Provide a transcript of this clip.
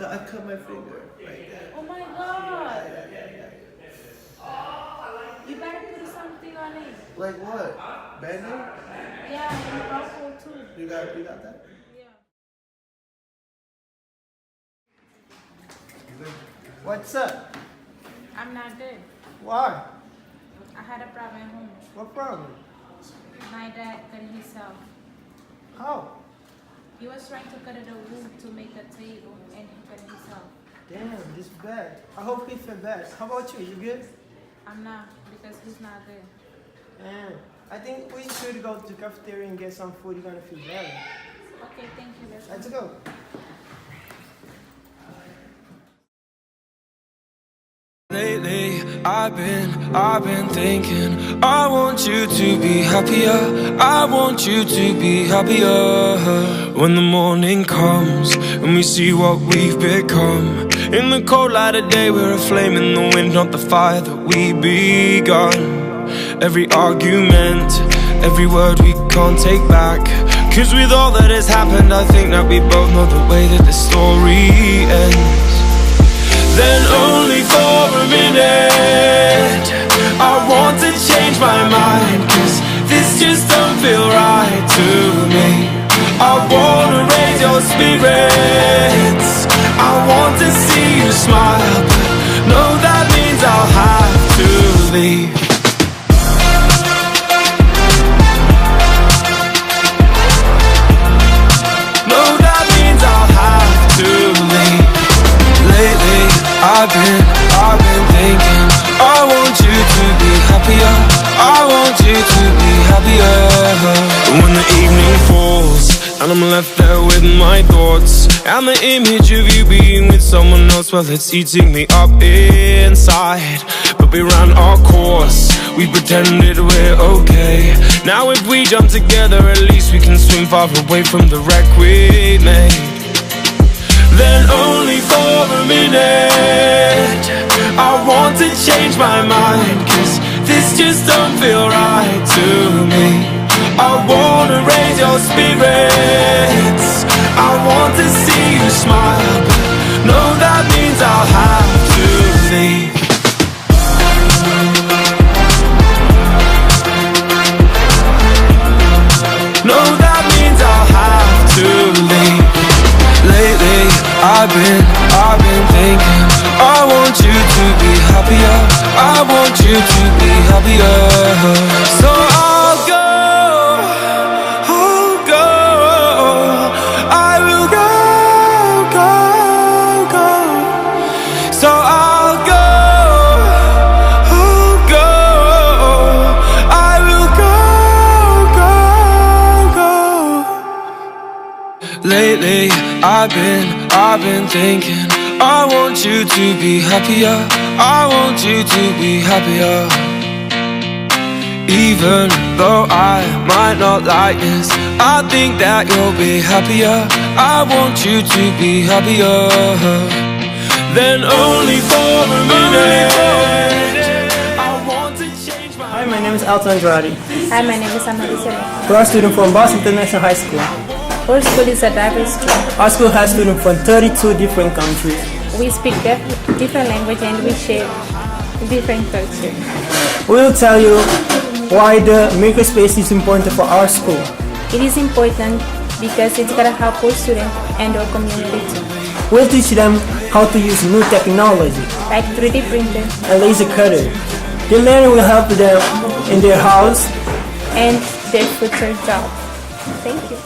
I cut my finger right there. Oh my god! Yeah. You better put something on it. Like what? Band-aid? Yeah, and also too. You got that? Yeah. What's up? I'm not good. Why? I had a problem at home. What problem? My dad cut himself. How? He was trying to cut the wood to make a table and he cut himself. Damn, this is bad. I hope he feels best. How about you? You good? I'm not because he's not good. Man, I think we should go to the cafeteria and get some food. You're gonna feel better. Okay, thank you. Let's go. Lately, I've been thinking, I want you to be happier, I want you to be happier. When the morning comes and we see what we've become, in the cold light of day we're a flame in the wind, not the fire that we begun. Every argument, every word we can't take back, 'cause with all that has happened I think that we both know the way that the story ends. Then only for a minute I want to change my mind, 'cause this just don't feel right to me. I wanna raise your spirits, I want to see you smile, but no, that means I'll have to leave. No, that means I'll have to leave. Lately, I've been thinking, I want you to be happier, I want you to be happier. When the evening falls and I'm left there with my thoughts, and the image of you being with someone else, well, it's eating me up inside. But we ran our course, we pretended we're okay. Now if we jump together, at least we can swim far away from the wreck we made. Then only for a minute I want to change my mind, 'cause this just don't feel right to me. I wanna raise your spirits, I want to see you smile, but no, that means I'll have to leave. No, that means I'll have to leave. Lately, I've been thinking, I want you to be happier, I want you to be happier. So I'll go, I will go. So I'll go, I will go. Lately, I've been thinking, I want you to be happier, I want you to be happier. Even though I might not like this, I think that you'll be happier, I want you to be happier. Then only for a minute I want to change my Hi, my name is Helton Amarisia. Hi, my name is Amarisia. We're a student from Boston International High School. Our school is a diverse school. Our school has students from 32 different countries. We speak different language and we share different culture. We'll tell you why the makerspace is important for our school. It is important because it's gonna help our students and our community too. We'll teach them how to use new technology Like 3D printer and laser cutter. The learning will help them in their house and their future job. Thank you.